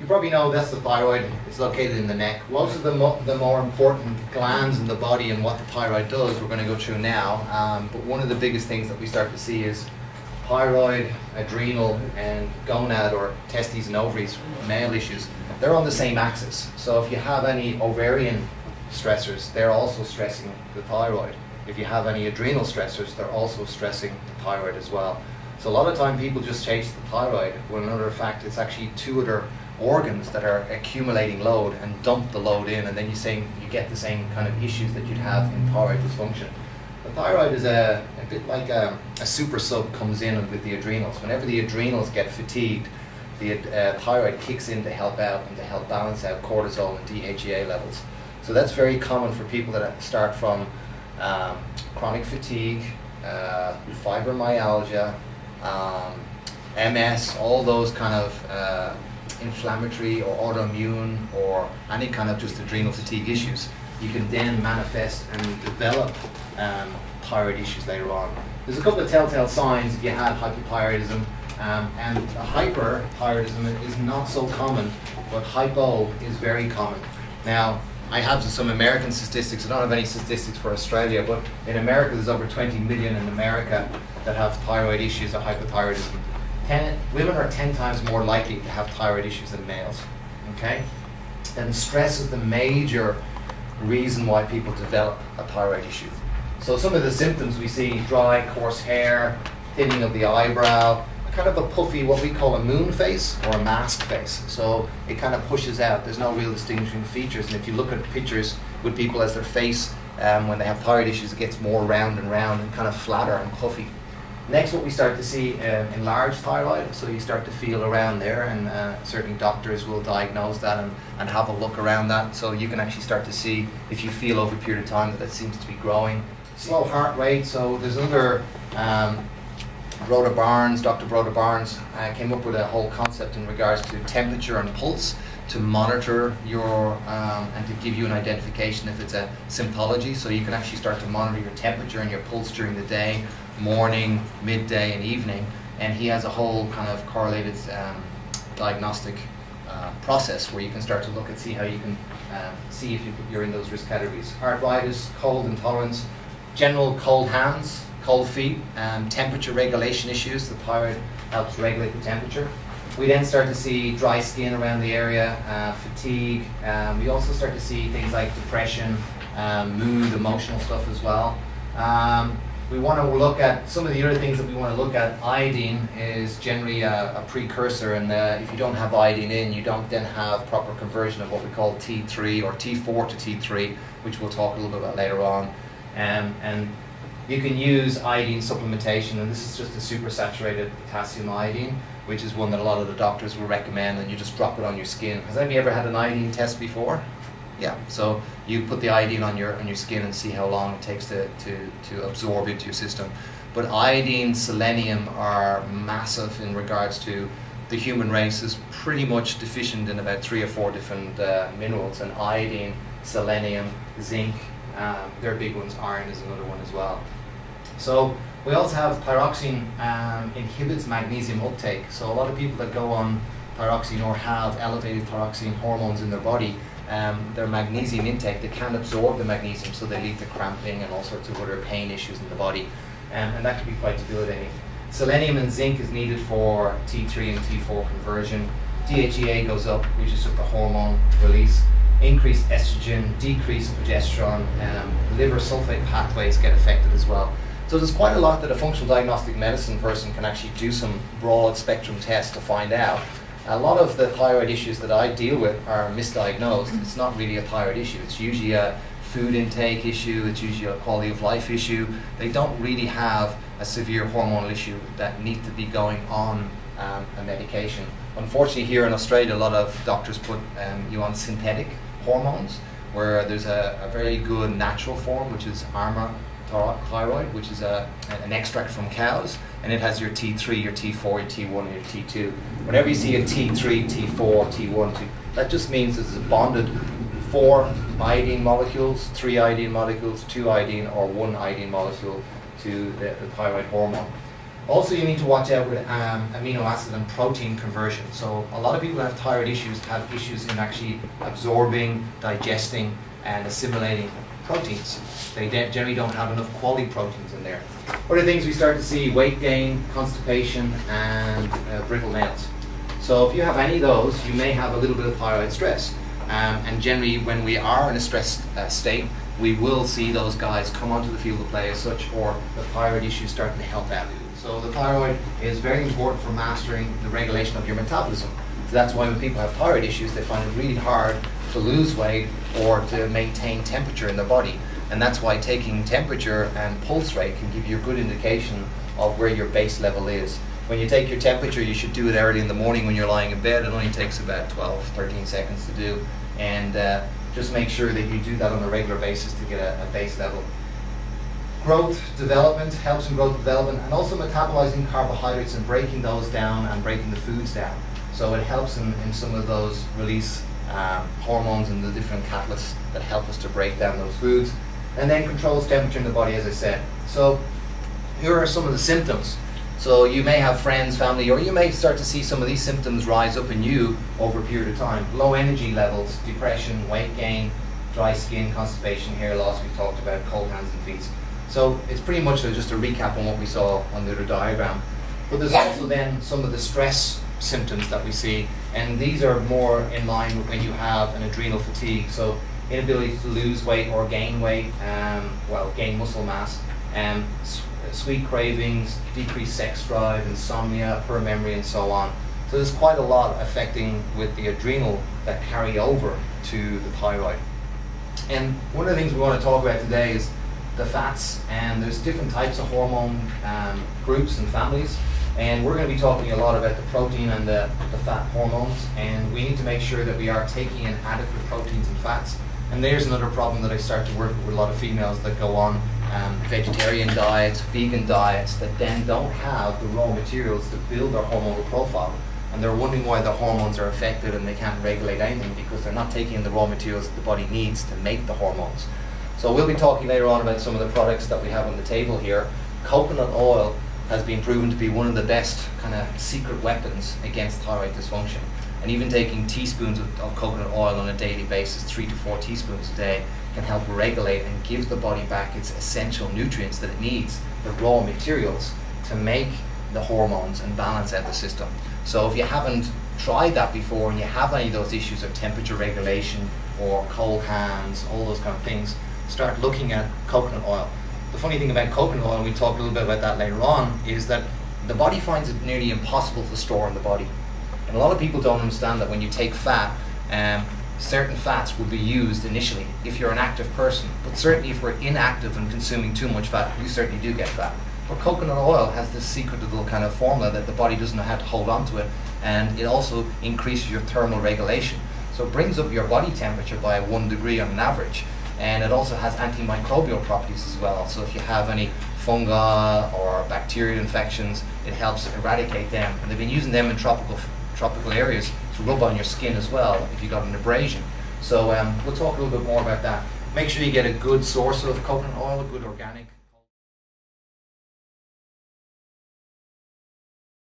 You probably know that's the thyroid. It's located in the neck. Most of the more important glands in the body and what the thyroid does, we're going to go through now. But one of the biggest things that we start to see is thyroid, adrenal, and gonad, or testes and ovaries, male issues. They're on the same axis. So if you have any ovarian stressors, they're also stressing the thyroid. If you have any adrenal stressors, they're also stressing the thyroid as well. So a lot of time people just chase the thyroid, when in other fact it's actually two other organs that are accumulating load and dump the load in, and then you get the same kind of issues that you'd have in thyroid dysfunction. The thyroid is a bit like a super sub comes in with the adrenals. Whenever the adrenals get fatigued, the thyroid kicks in to help out and to help balance out cortisol and DHEA levels. So that's very common for people that start from chronic fatigue, fibromyalgia, MS, all those kind of inflammatory or autoimmune or any kind of just adrenal fatigue issues. You can then manifest and develop thyroid issues later on. There's a couple of telltale signs if you have hypothyroidism, and hyperthyroidism is not so common, but hypo is very common. Now, I have some American statistics. I don't have any statistics for Australia, but in America there's over 20 million in America that have thyroid issues or hypothyroidism. Women are 10 times more likely to have thyroid issues than males. Okay? And stress is the major reason why people develop a thyroid issue. So some of the symptoms we see: dry, coarse hair, thinning of the eyebrow, kind of a puffy, what we call a moon face or a mask face. So it kind of pushes out. There's no real distinguishing features. And if you look at pictures with people as their face, when they have thyroid issues, it gets more round and kind of flatter and puffy. Next, what we start to see, enlarged thyroid. So you start to feel around there, and certainly doctors will diagnose that and have a look around that. So you can actually start to see, if you feel over a period of time, that it seems to be growing. Slow heart rate. So there's another Dr. Broda Barnes came up with a whole concept in regards to temperature and pulse to monitor your, and to give you an identification if it's a symptology. So you can actually start to monitor your temperature and your pulse during the day, morning, midday, and evening. And he has a whole kind of correlated diagnostic process where you can start to look and see how you can see if you're in those risk categories. Arthritis, cold intolerance, general cold hands, cold feet, temperature regulation issues. The thyroid helps regulate the temperature. We then start to see dry skin around the area, fatigue. We also start to see things like depression, mood, emotional stuff as well. We want to look at some of the other things that we want to look at. Iodine is generally a precursor, and if you don't have iodine in, you don't then have proper conversion of what we call T3 or T4 to T3, which we'll talk a little bit about later on. And you can use iodine supplementation, and this is just a supersaturated potassium iodine, which is one that a lot of the doctors will recommend, and you just drop it on your skin. Has anybody ever had an iodine test before? Yeah, so you put the iodine on your skin and see how long it takes to absorb into your system. But iodine, selenium are massive in regards to the human race is pretty much deficient in about 3 or 4 different minerals, and iodine, selenium, zinc, they're big ones. Iron is another one as well. So we also have thyroxine inhibits magnesium uptake. So a lot of people that go on thyroxine or have elevated thyroxine hormones in their body, their magnesium intake, they can't absorb the magnesium, so they lead to cramping and all sorts of other pain issues in the body, and that can be quite debilitating. Selenium and zinc is needed for T3 and T4 conversion. DHEA goes up, which is just the hormone release. Increased estrogen, decreased progesterone, liver sulfate pathways get affected as well. So there's quite a lot that a functional diagnostic medicine person can actually do some broad spectrum tests to find out. A lot of the thyroid issues that I deal with are misdiagnosed. It's not really a thyroid issue. It's usually a food intake issue. It's usually a quality of life issue. They don't really have a severe hormonal issue that need to be going on a medication. Unfortunately, here in Australia, a lot of doctors put you on synthetic hormones, where there's a very good natural form, which is Armour thyroid, which is an extract from cows, and it has your T3, your T4, your T1, and your T2. Whenever you see a T3, T4, T1, that just means it's bonded 4 iodine molecules, 3 iodine molecules, 2 iodine, or 1 iodine molecule to the thyroid hormone. Also, you need to watch out with amino acid and protein conversion. So a lot of people who have thyroid issues have issues in actually absorbing, digesting, and assimilating proteins. They generally don't have enough quality proteins in there. Other things we start to see: weight gain, constipation, and brittle nails. So if you have any of those, you may have a little bit of thyroid stress. And generally, when we are in a stressed state, we will see those guys come onto the field of play as such, or the thyroid issues starting to help out. So the thyroid is very important for mastering the regulation of your metabolism. So that's why when people have thyroid issues, they find it really hard to lose weight or to maintain temperature in their body. And that's why taking temperature and pulse rate can give you a good indication of where your base level is. When you take your temperature, you should do it early in the morning when you're lying in bed. It only takes about 12-13 seconds to do. And just make sure that you do that on a regular basis to get a base level. Growth development helps in growth development, and also metabolizing carbohydrates and breaking those down and breaking the foods down. So it helps in some of those release hormones and the different catalysts that help us to break down those foods. And then controls temperature in the body, as I said. So here are some of the symptoms. So you may have friends, family, or you may start to see some of these symptoms rise up in you over a period of time. Low energy levels, depression, weight gain, dry skin, constipation, hair loss, we talked about, cold hands and feet. So it's pretty much just a recap on what we saw on the other diagram. But there's also then some of the stress symptoms that we see, and these are more in line with when you have an adrenal fatigue. So inability to lose weight or gain weight, gain muscle mass, sweet cravings, decreased sex drive, insomnia, poor memory, and so on. So there's quite a lot affecting with the adrenal that carry over to the thyroid. And one of the things we want to talk about today is the fats, and there's different types of hormone groups and families, and we're going to be talking a lot about the protein and the fat hormones, and we need to make sure that we are taking in adequate proteins and fats. And there's another problem that I start to work with a lot of females that go on vegetarian diets, vegan diets, that then don't have the raw materials to build their hormonal profile, and they're wondering why their hormones are affected and they can't regulate anything because they're not taking in the raw materials that the body needs to make the hormones. So we'll be talking later on about some of the products that we have on the table here. Coconut oil has been proven to be one of the best kind of secret weapons against thyroid dysfunction. And even taking teaspoons of coconut oil on a daily basis, 3 to 4 teaspoons a day, can help regulate and give the body back its essential nutrients that it needs, the raw materials, to make the hormones and balance out the system. So if you haven't tried that before and you have any of those issues of temperature regulation or cold hands, all those kind of things, start looking at coconut oil. The funny thing about coconut oil, and we'll talk a little bit about that later on, is that the body finds it nearly impossible to store in the body. And a lot of people don't understand that when you take fat, certain fats will be used initially if you're an active person, but certainly if we're inactive and consuming too much fat, you certainly do get fat. But coconut oil has this secret little kind of formula that the body doesn't know how to hold on to it, and it also increases your thermal regulation. So it brings up your body temperature by 1 degree on an average, and it also has antimicrobial properties as well. So if you have any fungi or bacterial infections, it helps eradicate them. And they've been using them in tropical areas to rub on your skin as well if you got an abrasion. So we'll talk a little bit more about that. Make sure you get a good source of coconut oil, a good organic.